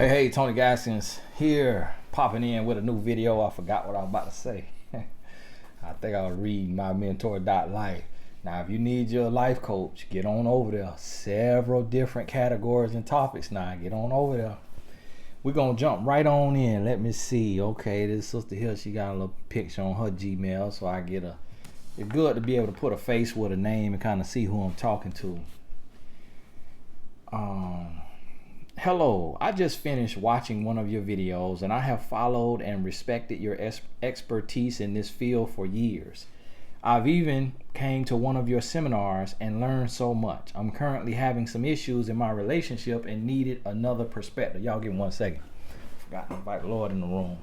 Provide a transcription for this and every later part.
Hey, Tony Gaskins here, popping in with a new video. I forgot what I was about to say. I think I'll read my mentor.life. Now, if you need your life coach, get on over there. Several different categories and topics now. Get on over there. We're going to jump right on in. Let me see. Okay, this sister here, she got a little picture on her Gmail, so I get a... It's good to be able to put a face with a name and kind of see who I'm talking to. Hello, I just finished watching one of your videos and I have followed and respected your expertise in this field for years. I've even came to one of your seminars and learned so much. I'm currently having some issues in my relationship and needed another perspective. Y'all give me 1 second. Forgot to invite Lord in the room.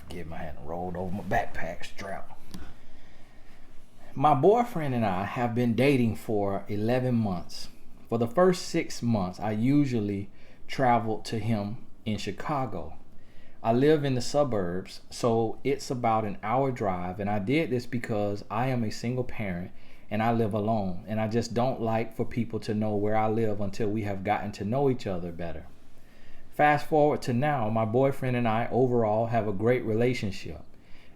Forgive me, I hadn't rolled over my backpack strap. My boyfriend and I have been dating for 11 months. For the first 6 months, I usually traveled to him in Chicago. I live in the suburbs, so it's about an hour drive, and I did this because I am a single parent and I live alone, and I just don't like for people to know where I live until we have gotten to know each other better. Fast forward to now, my boyfriend and I overall have a great relationship,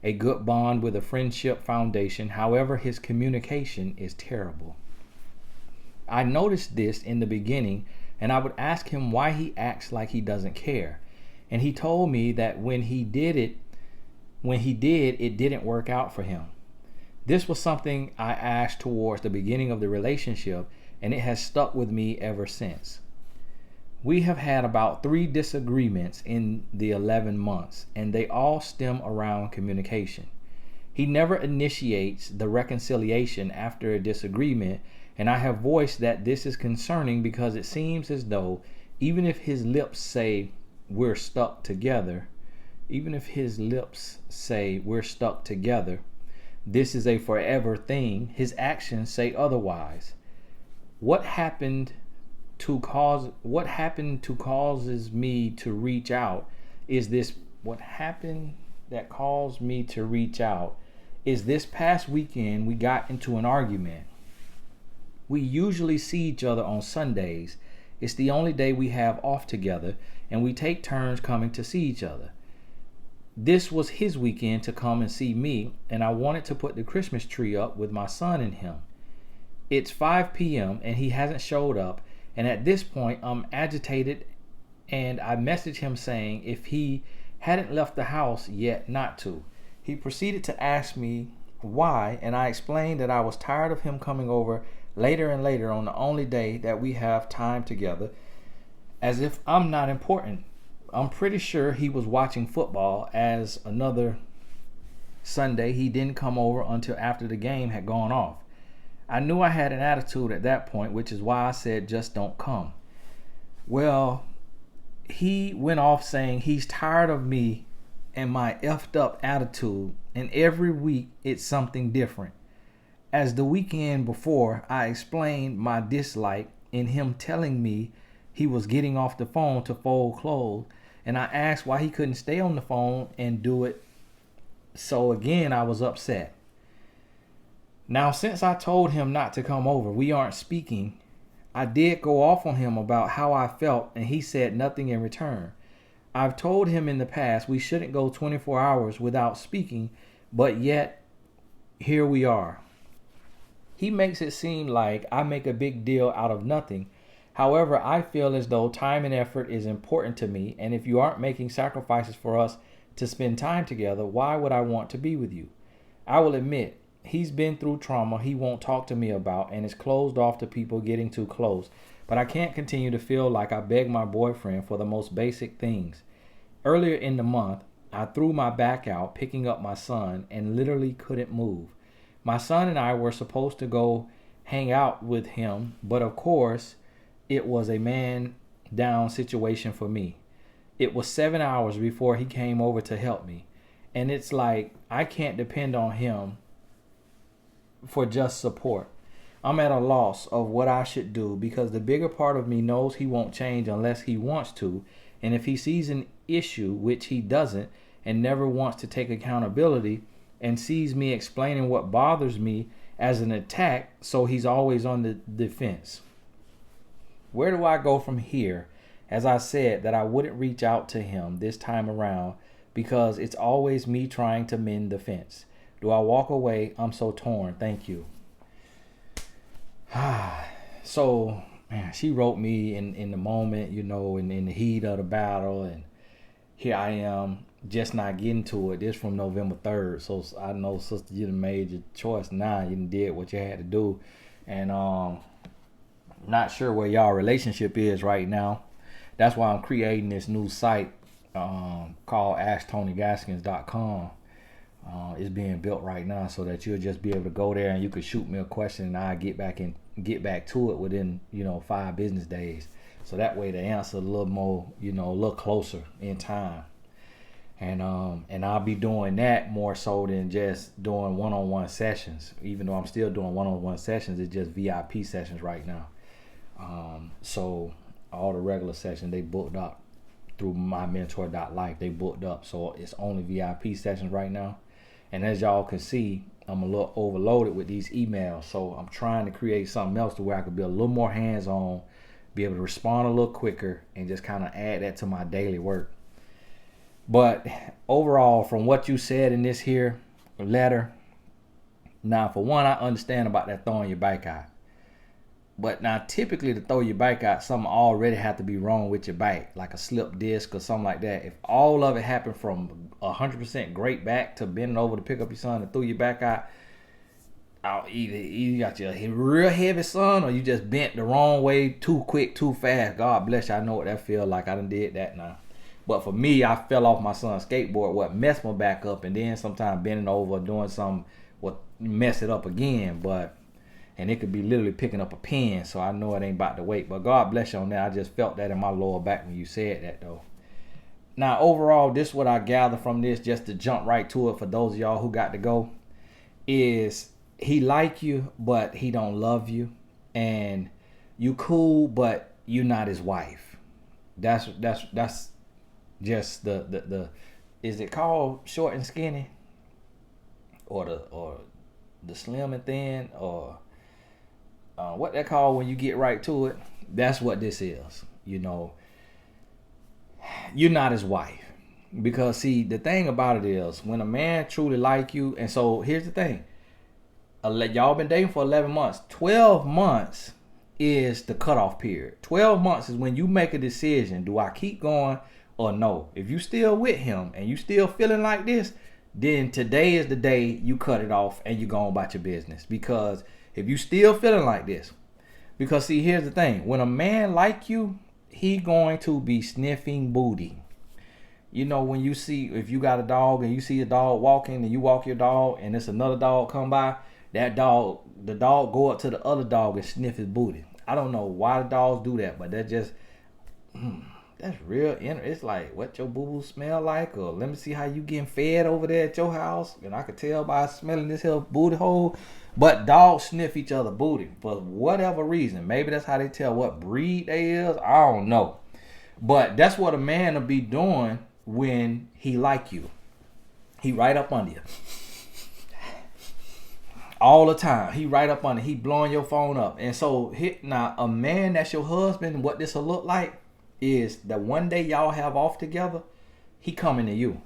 a good bond with a friendship foundation. However, his communication is terrible. I noticed this in the beginning, and I would ask him why he acts like he doesn't care. And he told me that when he did, it didn't work out for him. This was something I asked towards the beginning of the relationship, and it has stuck with me ever since. We have had about 3 disagreements in the 11 months, and they all stem around communication. He never initiates the reconciliation after a disagreement, and I have voiced that this is concerning because it seems as though even if his lips say we're stuck together, this is a forever thing, his actions say otherwise. What happened causes me to reach out is this past weekend we got into an argument. We usually see each other on Sundays. It's the only day we have off together, and we take turns coming to see each other. This was his weekend to come and see me, and I wanted to put the Christmas tree up with my son and him. It's 5 p.m. and he hasn't showed up. And at this point, I'm agitated, and I messaged him saying if he hadn't left the house yet not to. He proceeded to ask me why, and I explained that I was tired of him coming over later and later on the only day that we have time together, as if I'm not important. I'm pretty sure he was watching football, as another Sunday he didn't come over until after the game had gone off. I knew I had an attitude at that point, which is why I said just don't come. Well, he went off saying he's tired of me and my effed up attitude, and every week it's something different. As the weekend before, I explained my dislike in him telling me he was getting off the phone to fold clothes, and I asked why he couldn't stay on the phone and do it. So again, I was upset. Now, since I told him not to come over, we aren't speaking. I did go off on him about how I felt, and he said nothing in return. I've told him in the past we shouldn't go 24 hours without speaking, but yet here we are. He makes it seem like I make a big deal out of nothing. However, I feel as though time and effort is important to me, and if you aren't making sacrifices for us to spend time together, why would I want to be with you? I will admit, he's been through trauma he won't talk to me about and is closed off to people getting too close. But I can't continue to feel like I beg my boyfriend for the most basic things. Earlier in the month, I threw my back out picking up my son and literally couldn't move. My son and I were supposed to go hang out with him, but of course, it was a man down situation for me. It was 7 hours before he came over to help me. And it's like I can't depend on him for just support. I'm at a loss of what I should do because the bigger part of me knows he won't change unless he wants to. And if he sees an issue, which he doesn't, and never wants to take accountability, and sees me explaining what bothers me as an attack, so he's always on the defense. Where do I go from here? As I said that I wouldn't reach out to him this time around because it's always me trying to mend the fence. Do I walk away? I'm so torn. Thank you. So, man, she wrote me in the moment, in the heat of the battle. And here I am just not getting to it. This from November 3rd. So I know, sister, you done made your choice now. You done did what you had to do. And not sure where y'all relationship is right now. That's why I'm creating this new site called AskTonyGaskins.com. It's being built right now so that you'll just be able to go there and you could shoot me a question and I'll get back to it within 5 business days. So that way the answer a little more, a little closer in time. And I'll be doing that more so than just doing one-on-one sessions. Even though I'm still doing one-on-one sessions, it's just VIP sessions right now. So all the regular sessions they booked up through mymentor.life. They booked up, so it's only VIP sessions right now. And as y'all can see, I'm a little overloaded with these emails, so I'm trying to create something else to where I could be a little more hands-on, be able to respond a little quicker, and just kind of add that to my daily work. But overall, from what you said in this here letter, now for one, I understand about that throwing your bike out. But now typically to throw your bike out, something already have to be wrong with your bike, like a slip disc or something like that. If all of it happened from 100% great back to bending over to pick up your son and threw your back out, either you got your real heavy son or you just bent the wrong way too quick, too fast. God bless you. I know what that feel like. I done did that now. But for me, I fell off my son's skateboard, what messed my back up, and then sometimes bending over, doing something, what mess it up again. And it could be literally picking up a pen, so I know it ain't about the weight. But God bless you on that. I just felt that in my lower back when you said that, though. Now, overall, this is what I gather from this, just to jump right to it for those of y'all who got to go, is he like you, but he don't love you. And you cool, but you not his wife. That's just the is it called short and skinny? Or the slim and thin, or what they call when you get right to it. That's what this is. You're not his wife. Because see, the thing about it is, when a man truly like you, and so here's the thing. Y'all been dating for 11 months. 12 months is the cutoff period. 12 months is when you make a decision. Do I keep going or no? If you still with him and you still feeling like this, then today is the day you cut it off and you go on about your business. Because if you still feeling like this, because see, here's the thing. When a man like you, he going to be sniffing booty. When you see, if you got a dog and you see a dog walking and you walk your dog and it's another dog come by, the dog go up to the other dog and sniff his booty. I don't know why the dogs do that, but that's just, that's real. It's like, what your boo-boo smell like? Or let me see how you getting fed over there at your house. And I could tell by smelling this here booty hole. But dogs sniff each other booty for whatever reason. Maybe that's how they tell what breed they is. I don't know. But that's what a man will be doing when he like you. He right up under you. All the time. He right up under. He blowing your phone up. And so now a man that's your husband, what this will look like is that one day y'all have off together, he coming to you.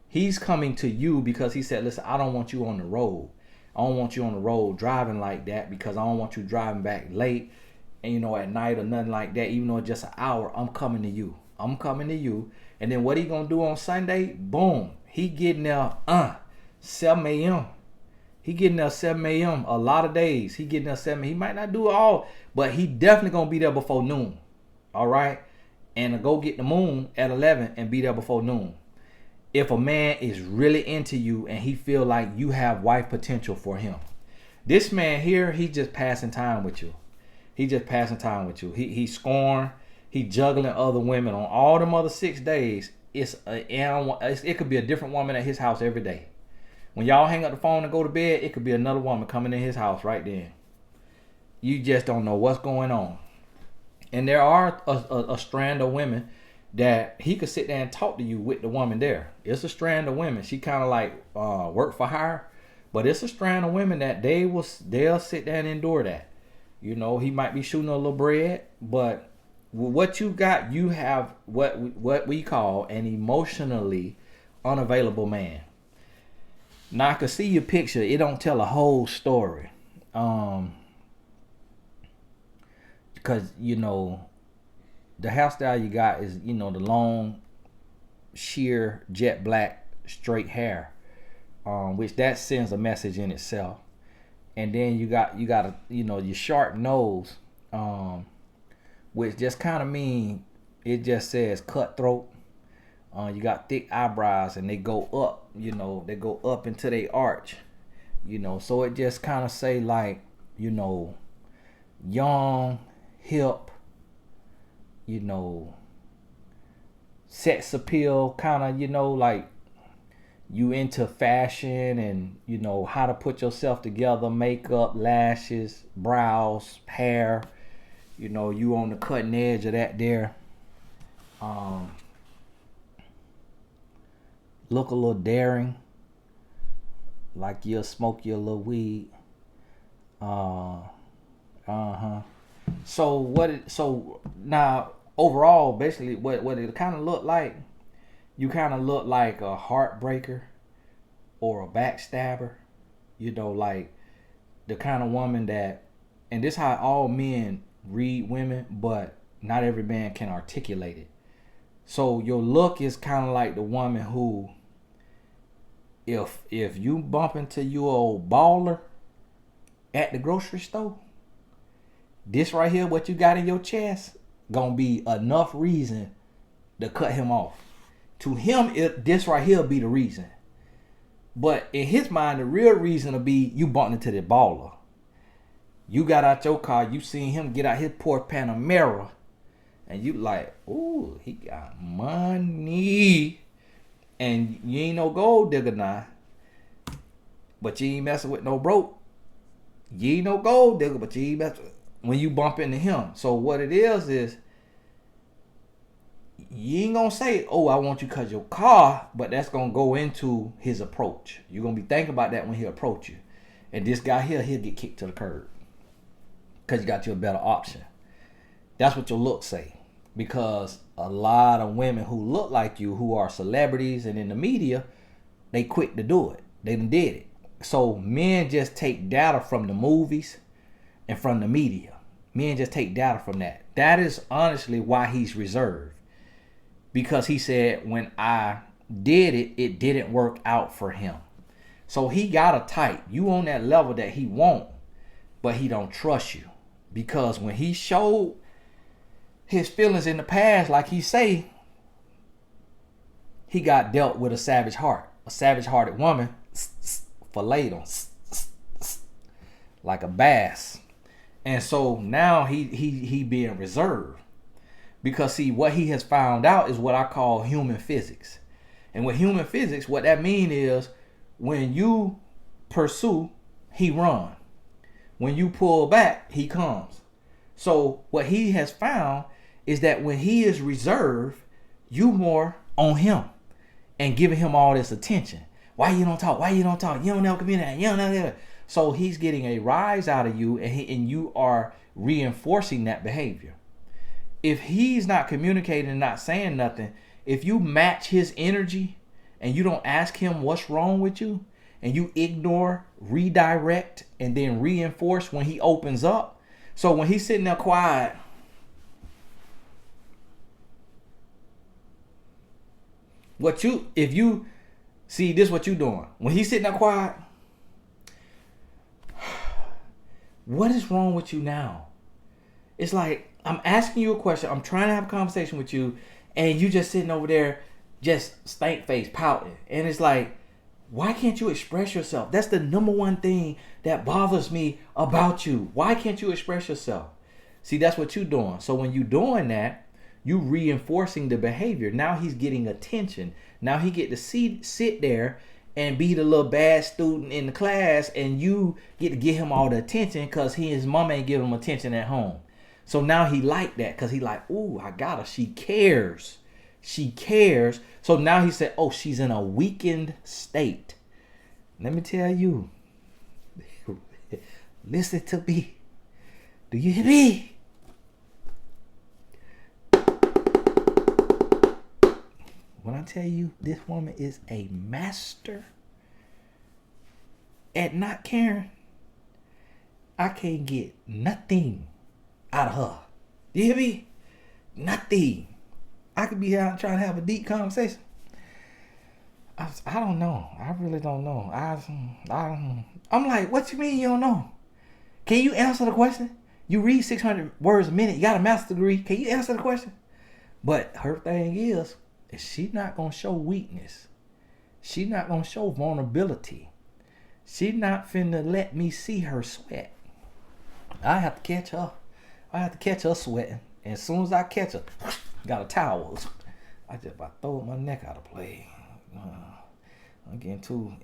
He's coming to you because he said, listen, I don't want you on the road. I don't want you on the road driving like that because I don't want you driving back late and at night or nothing like that. Even though it's just an hour, I'm coming to you. I'm coming to you. And then what he gonna do on Sunday? Boom. He getting there 7 a.m. He getting there 7 a.m. a lot of days. He getting there 7. He might not do it all, but he definitely gonna be there before noon. All right? And to go get the moon at 11 and be there before noon. If a man is really into you and he feel like you have wife potential for him. This man here, he just passing time with you. He just passing time with you. He scoring. He juggling other women on all them other 6 days. It could be a different woman at his house every day. When y'all hang up the phone and go to bed, it could be another woman coming in his house right then. You just don't know what's going on. And there are a strand of women that he could sit there and talk to you with the woman there. It's a strand of women. She kind of like work for hire, but it's a strand of women that they'll sit there and endure that. You know, he might be shooting a little bread, but what you got, you have what we call an emotionally unavailable man. Now I can see your picture. It don't tell a whole story. Because, you know, the hairstyle you got is, you know, the long, sheer, jet black, straight hair, which that sends a message in itself. And then you got a, you know, your sharp nose, which just kind of mean it just says cutthroat. You got thick eyebrows and they go up, you know, they go up into their arch, you know, so it just kind of say like, you know, young, hip, you know, sex appeal, kind of, you know, like you into fashion and, you know, how to put yourself together, makeup, lashes, brows, hair, you know, you on the cutting edge of that there. Look a little daring, like you'll smoke your little weed. So now overall, basically what it kind of looked like, you kind of look like a heartbreaker or a backstabber, you know, like the kind of woman that, and this how all men read women, but not every man can articulate it. So your look is kind of like the woman who, if you bump into your old baller at the grocery store, this right here, what you got in your chest, gonna be enough reason to cut him off. To him, this right here be the reason. But in his mind, the real reason will be you bumped into the baller. You got out your car, you seen him get out his Porsche Panamera, and you like, ooh, he got money. And you ain't no gold digger now. But you ain't messing with no broke. You ain't no gold digger, but you ain't messing with when you bump into him. So what it is you ain't gonna say, oh, I want you to cut your car, but that's gonna go into his approach. You're gonna be thinking about that when he approach you. And this guy here, he'll get kicked to the curb. Because you got you a better option. That's what your looks say. Because a lot of women who look like you, who are celebrities and in the media, they quick to do it. They done did it. So men just take data from the movies and from the media. Men just take data from that. That is honestly why he's reserved. Because he said, when I did it, it didn't work out for him. So he got a type. You on that level that he won't, but he don't trust you. Because when he showed his feelings in the past, like he say, he got dealt with a savage heart. A savage-hearted woman filleted him like a bass. And so now he being reserved. Because see, what he has found out is what I call human physics. And with human physics, what that means is when you pursue, he run. When you pull back, he comes. So what he has found is that when he is reserved, you more on him and giving him all this attention. Why you don't talk? Why you don't talk? You don't know communicate. You don't know that. So he's getting a rise out of you, and you are reinforcing that behavior. If he's not communicating and not saying nothing, if you match his energy and you don't ask him what's wrong with you, and you ignore, redirect, and then reinforce when he opens up. So when he's sitting there quiet, if you see this, what you doing? When he's sitting there quiet, what is wrong with you now? It's like, I'm asking you a question. I'm trying to have a conversation with you, and you just sitting over there, just stank face, pouting. And it's like, why can't you express yourself? That's the number one thing that bothers me about you. Why can't you express yourself? See, that's what you're doing. So when you're doing that, you reinforcing the behavior. Now he's getting attention. Now he get to sit there and be the little bad student in the class, and you get to give him all the attention because his mom ain't giving him attention at home. So now he like that because he like, ooh, I got her. She cares. She cares. So now he said, oh, she's in a weakened state. Let me tell you. Listen to me. Do you hear me? When I tell you this woman is a master at not caring, I can't get nothing out of her. You hear me? Nothing. I could be here trying to have a deep conversation. I don't know. I really don't know. I'm like, what you mean you don't know? Can you answer the question? You read 600 words a minute. You got a master's degree. Can you answer the question? But her thing is she's not going to show weakness. She's not going to show vulnerability. She's not finna let me see her sweat. I have to catch her. I have to catch her sweating. And as soon as I catch her, got a towel. I just about throw my neck out of play. I'm getting too.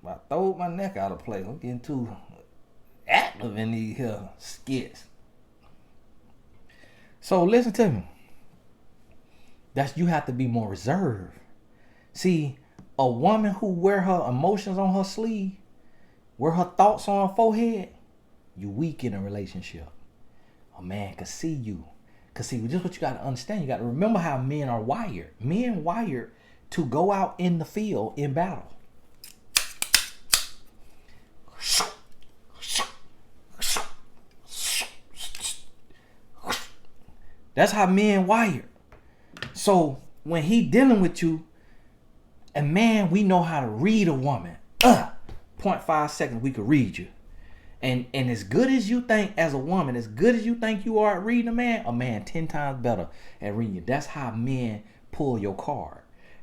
I throw my neck out of place. I'm getting too active in these here skits. So listen to me. You have to be more reserved. See, a woman who wear her emotions on her sleeve, wear her thoughts on her forehead, you weak in a relationship. A man can see you. Because see, just what you got to understand. You got to remember how men are wired. Men wired to go out in the field in battle. That's how men wired. So when he dealing with you, and man, we know how to read a woman. 0.5 seconds, we could read you. And as good as you think as a woman, as good as you think you are at reading a man 10 times better at reading you. That's how men pull your card.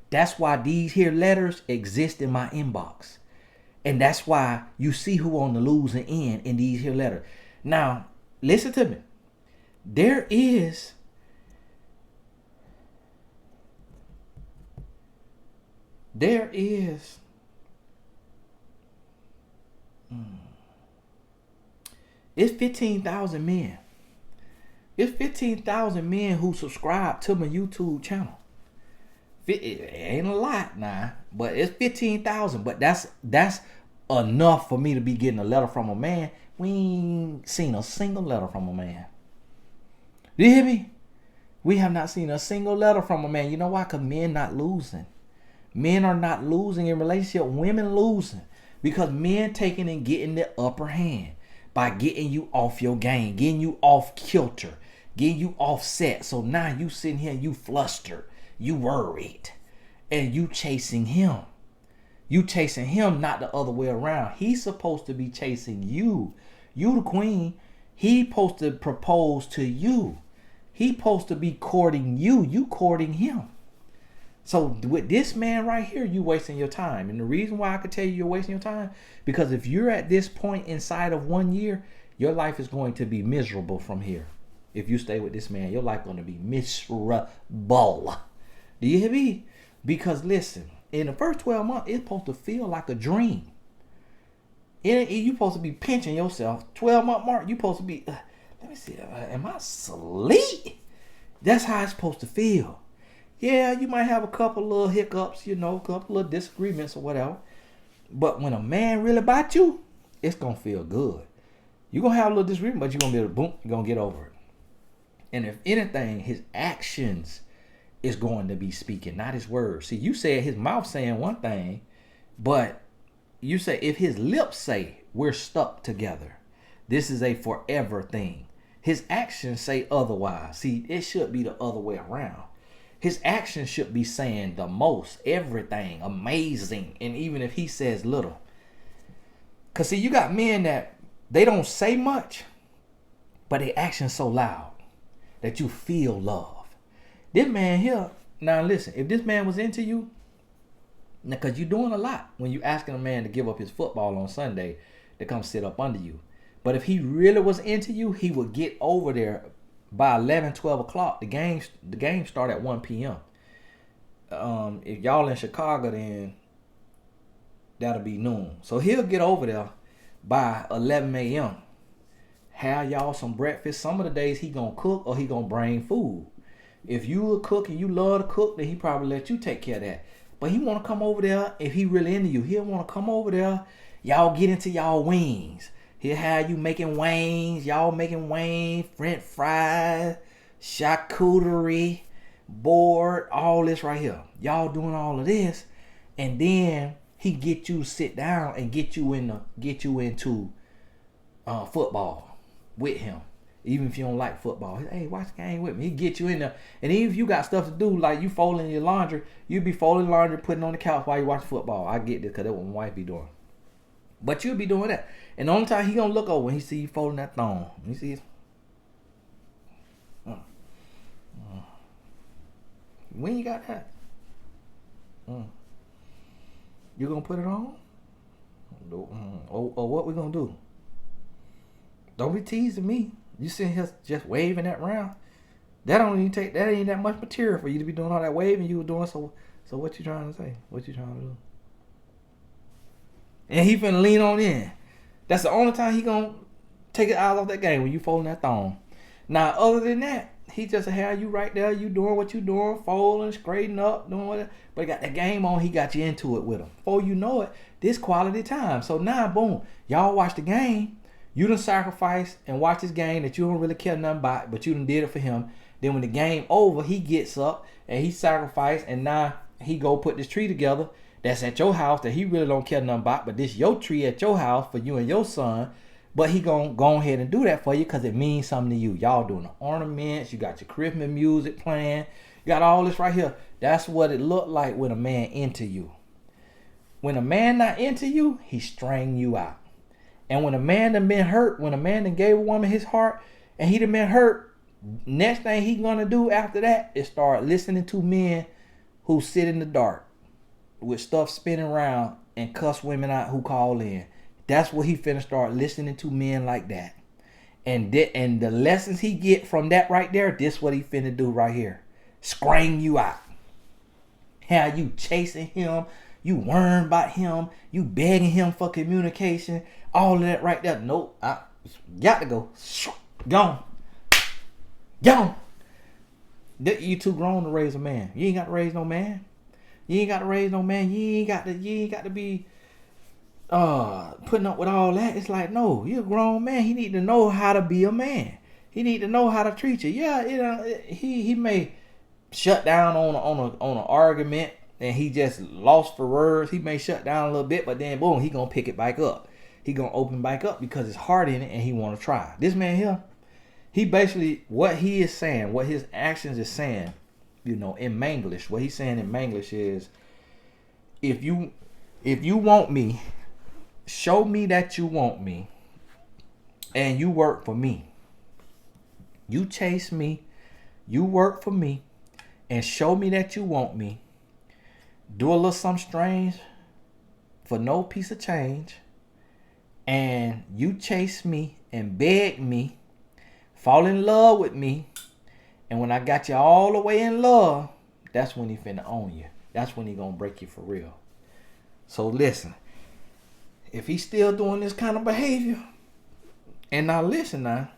That's why these here letters exist in my inbox. And that's why you see who on the losing end in these here letters. Now, listen to me. There is it's 15,000 men. It's 15,000 men who subscribe to my YouTube channel. It ain't a lot now, but it's 15,000. But that's enough for me to be getting a letter from a man. We ain't seen a single letter from a man. Do you hear me? We have not seen a single letter from a man. You know why? Because men not losing. Men are not losing in relationship. Women losing. Because men taking and getting the upper hand by getting you off your game, getting you off kilter, getting you offset. So now you sitting here, you flustered, you worried, and you chasing him. You chasing him, not the other way around. He's supposed to be chasing you. You the queen. He supposed to propose to you. He supposed to be courting you. You courting him. So with this man right here, you wasting your time. And the reason why I could tell you you're wasting your time, because if you're at this point inside of 1 year, your life is going to be miserable from here. If you stay with this man, your life is going to be miserable. Do you hear me? Because listen, in the first 12 months, it's supposed to feel like a dream. You're supposed to be pinching yourself. 12-month mark, you're supposed to be, let me see, am I asleep? That's how it's supposed to feel. Yeah, you might have a couple little hiccups, a couple little disagreements or whatever. But when a man really about you, it's going to feel good. You're going to have a little disagreement, but you're going to be able to, boom, you're going to get over it. And if anything, his actions is going to be speaking, not his words. See, you said his mouth saying one thing, but you say if his lips say we're stuck together, this is a forever thing. His actions say otherwise. See, it should be the other way around. His actions should be saying the most, everything, amazing. And even if he says little. Because see, you got men that they don't say much, but their actions so loud that you feel love. This man here, now listen, if this man was into you, because you're doing a lot when you asking a man to give up his football on Sunday to come sit up under you. But if he really was into you, he would get over there by 11, 12 o'clock. The game start at 1 p.m. If y'all in Chicago, then that'll be noon. So he'll get over there by 11 a.m. Have y'all some breakfast. Some of the days he gonna cook or he gonna bring food. If you a cook and you love to cook, then he probably let you take care of that. But he want to come over there. If he really into you, he'll want to come over there. Y'all get into y'all wings. He'll have you making wings. Y'all making wings, French fries, charcuterie board, all this right here. Y'all doing all of this, and then he get you to sit down and get you into football with him. Even if you don't like football, hey, watch the game with me. He get you in there, and even if you got stuff to do, like you folding your laundry, you be folding laundry, putting on the couch while you watch football. I get this because that's what my wife be doing. But you'll be doing that, and the only time he gonna look over when he see you folding that thong, you see it. When you got that, you gonna put it on? Or what we gonna do? Don't be teasing me. You sitting here just waving that around. That ain't that much material for you to be doing all that waving you were doing. So what you trying to say? What you trying to do? And he finna lean on in. That's the only time he gonna take it out of that game when you folding that thong. Now other than that, he just have you right there. You doing what you doing, folding, straightening up, doing whatever. But he got the game on. He got you into it with him. Before you know it, this quality time. So now, boom, y'all watch the game. You done sacrifice and watch this game that you don't really care nothing about, but you done did it for him. Then when the game over, he gets up and he sacrificed, and now he go put this tree together that's at your house that he really don't care nothing about, but this your tree at your house for you and your son. But he gonna go ahead and do that for you because it means something to you. Y'all doing the ornaments, you got your Christmas music playing, you got all this right here. That's what it looked like when a man into you. When a man not into you, he string you out. And when a man done been hurt, when a man done gave a woman his heart and he done been hurt, next thing he gonna do after that is start listening to men who sit in the dark with stuff spinning around and cuss women out who call in. That's what he finna start listening to men like that. And the lessons he get from that right there, this what he finna do right here. Scream you out. How you chasing him, you worrying about him, you begging him for communication. All of that right there. Nope. I got to go. Gone. Gone. You too grown to raise a man. You ain't got to raise no man. You ain't got to raise no man. You ain't got to be putting up with all that. It's like, no, you're a grown man. He need to know how to be a man. He need to know how to treat you. Yeah, he may shut down on an argument and he just lost for words. He may shut down a little bit, but then boom, he gonna pick it back up. He gonna open back up because it's hard in it and he want to try. This man here, he basically, what he is saying, what his actions is saying, in Manglish, what he's saying in Manglish is, if you want me, show me that you want me and you work for me. You chase me, you work for me, and show me that you want me. Do a little something strange for no piece of change. And you chase me and beg me, fall in love with me. And when I got you all the way in love, that's when he finna own you. That's when he gonna break you for real. So listen, if he's still doing this kind of behavior, and now listen now,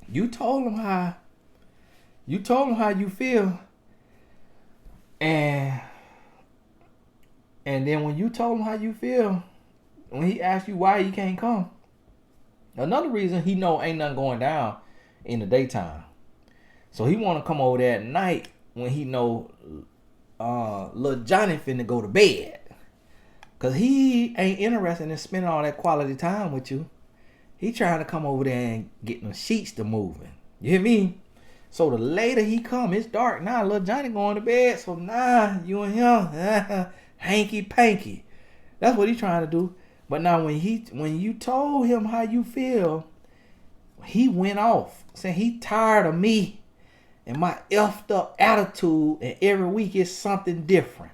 you told him how you feel, and then when you told him how you feel, when he asked you why you can't come, another reason he know ain't nothing going down in the daytime. So he want to come over there at night when he know little Johnny finna go to bed. Because he ain't interested in spending all that quality time with you. He trying to come over there and get them sheets to moving. You hear me? So the later he come, it's dark now. Little Johnny going to bed. So nah, you and him, hanky panky. That's what he trying to do. But now when you told him how you feel, he went off. Saying he tired of me and my effed up attitude, and every week it's something different.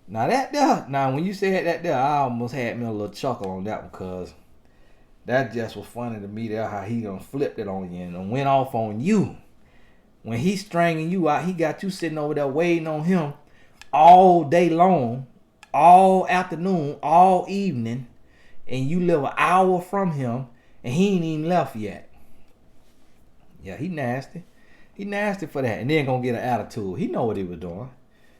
Now when you said that there, I almost had me a little chuckle on that one, because that just was funny to me there, how he done flipped it on you and went off on you. When he's stringing you out, he got you sitting over there waiting on him all day long, all afternoon, all evening, and you live an hour from him, and he ain't even left yet. Yeah, he nasty. He nasty for that, and then gonna get an attitude. He know what he was doing.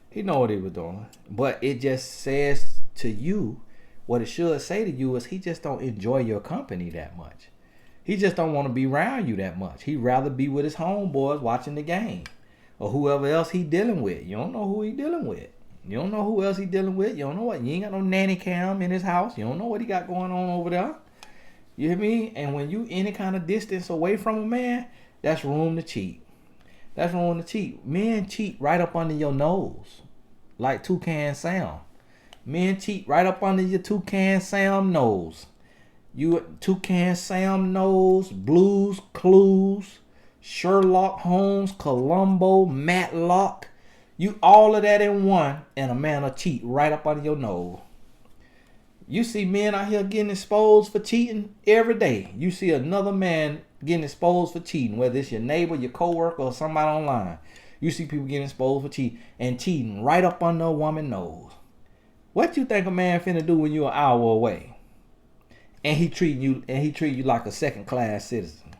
He know what he was doing. But it just says to you, what it should say to you is he just don't enjoy your company that much. He just don't want to be around you that much. He'd rather be with his homeboys watching the game, or whoever else he dealing with. You don't know who he dealing with. You don't know who else he dealing with. You don't know what. You ain't got no nanny cam in his house. You don't know what he got going on over there. You hear me? And when you any kind of distance away from a man, that's room to cheat. That's room to cheat. Men cheat right up under your nose, like Toucan Sam. Men cheat right up under your Toucan Sam nose. You Toucan Sam nose, Blues Clues, Sherlock Holmes, Columbo, Matlock. You all of that in one, and a man will cheat right up under your nose. You see men out here getting exposed for cheating every day. You see another man getting exposed for cheating, whether it's your neighbor, your coworker, or somebody online. You see people getting exposed for cheating and cheating right up under a woman's nose. What you think a man finna do when you're an hour away, and he treating you like a second class citizen?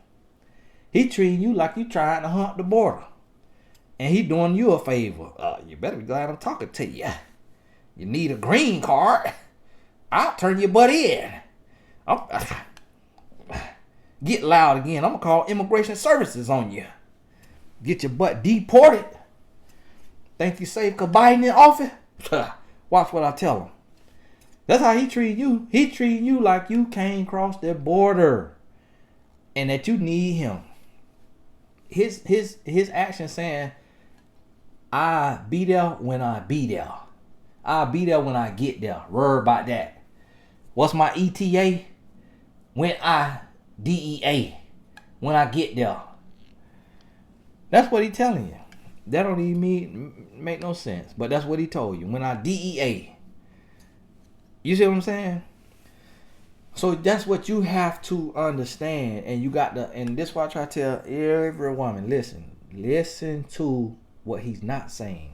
He treating you like you trying to hunt the border, and he doing you a favor. You better be glad I'm talking to you. You need a green card. I'll turn your butt in. Get loud again. I'm going to call immigration services on you. Get your butt deported. Think you safe because Biden in office? Watch what I tell him. That's how he treat you. He treat you like you can't cross the border and that you need him. His action saying, I be there when I be there. I'll be there when I get there. Worry about that. What's my ETA? When I DEA. When I get there. That's what he telling you. That don't even make no sense. But that's what he told you. When I DEA. You see what I'm saying? So that's what you have to understand. And you got to, and this is why I try to tell every woman, listen to what he's not saying.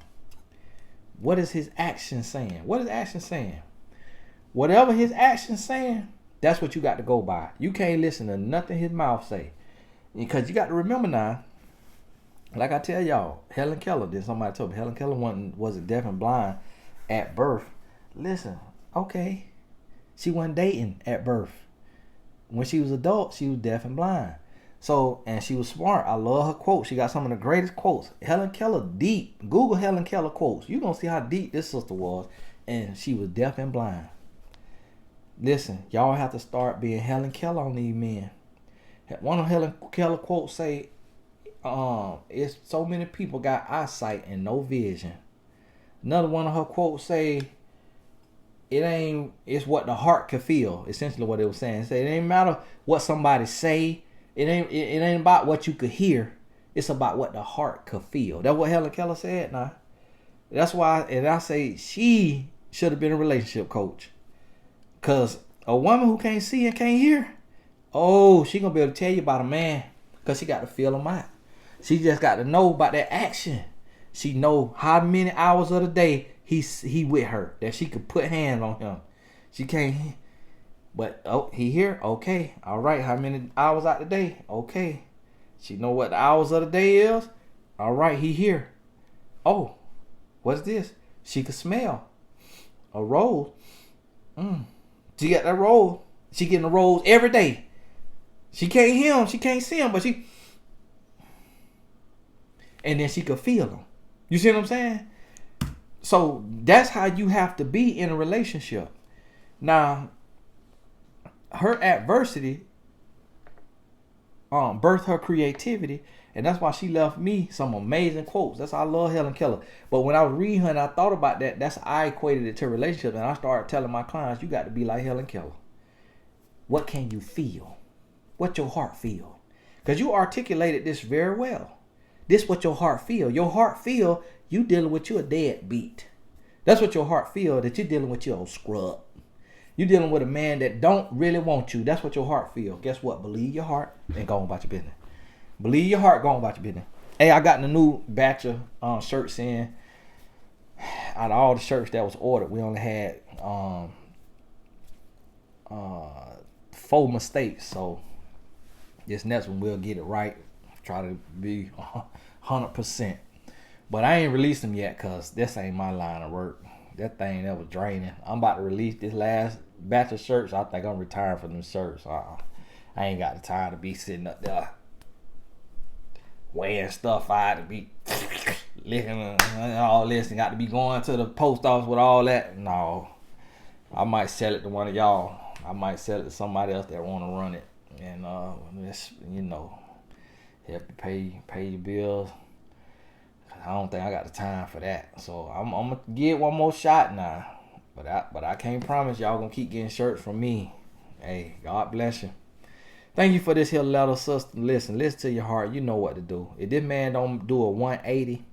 What is his action saying? What is action saying? Whatever his action saying, that's what you got to go by. You can't listen to nothing his mouth say. Because you got to remember now, like I tell y'all, Helen Keller, then somebody told me, Helen Keller wasn't deaf and blind at birth. Listen, okay, she wasn't dating at birth. When she was adult, she was deaf and blind. So, and she was smart. I love her quotes. She got some of the greatest quotes. Helen Keller, deep. Google Helen Keller quotes. You're going to see how deep this sister was. And she was deaf and blind. Listen, y'all have to start being Helen Keller on these men. One of Helen Keller quotes say, it's so many people got eyesight and no vision. Another one of her quotes say, it's what the heart can feel. Essentially what it was saying. It ain't matter what somebody say. It ain't about what you could hear. It's about what the heart could feel. That's what Helen Keller said now. That's why, and I say she should have been a relationship coach. Because a woman who can't see and can't hear, she going to be able to tell you about a man. Because she got to feel him out. She just got to know about that action. She know how many hours of the day he with her. That she could put hands on him. She can't. But, he here? Okay. All right. How many hours out the day? Okay. She know what the hours of the day is? All right. He here. Oh, what's this? She could smell a rose. She got that rose. She getting the rose every day. She can't hear him. She can't see him. But she... And then she could feel him. You see what I'm saying? So, that's how you have to be in a relationship. Now... her adversity birthed her creativity, and that's why she left me some amazing quotes. That's why I love Helen Keller. But when I was reading her and I thought about that, that's I equated it to relationships, and I started telling my clients, you got to be like Helen Keller. What can you feel? What your heart feel? Because you articulated this very well. This what your heart feel. Your heart feel you dealing with you a deadbeat. That's what your heart feel, that you're dealing with your old scrub. You're dealing with a man that don't really want you. That's what your heart feel. Guess what? Believe your heart and go on about your business. Believe your heart, go on about your business. Hey, I got the new batch of shirts in. Out of all the shirts that was ordered, we only had 4 mistakes. So this next one we'll get it right. Try to be 100%. But I ain't released them yet because this ain't my line of work. That thing that was draining. I'm about to release this last batch of shirts. I think I'm retiring from them shirts. I ain't got the time to be sitting up there weighing stuff out, to be licking all this, and got to be going to the post office with all that. No, I might sell it to one of y'all. I might sell it to somebody else that want to run it, and it's, help you pay your bills. I don't think I got the time for that. So I'm gonna get one more shot now. But I can't promise y'all gonna keep getting shirts from me. Hey, God bless you. Thank you for this here letter, sister. Listen to your heart. You know what to do. If this man don't do a 180,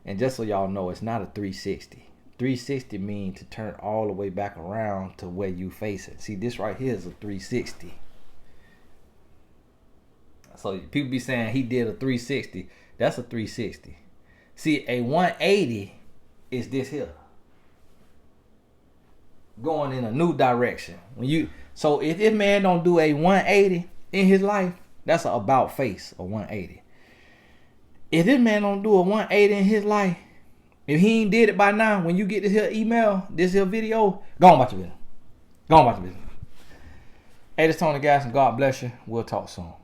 and just so y'all know, it's not a 360. 360 means to turn all the way back around to where you face it. See, this right here is a 360. So people be saying he did a 360. That's a 360. See, a 180 is this here, going in a new direction. So if this man don't do a 180 in his life, that's an about face, a 180. If this man don't do a 180 in his life, if he ain't did it by now, when you get this here email, this here video, go on about your business. Go on about your business. Hey, this is Tony Gasson. God bless you. We'll talk soon.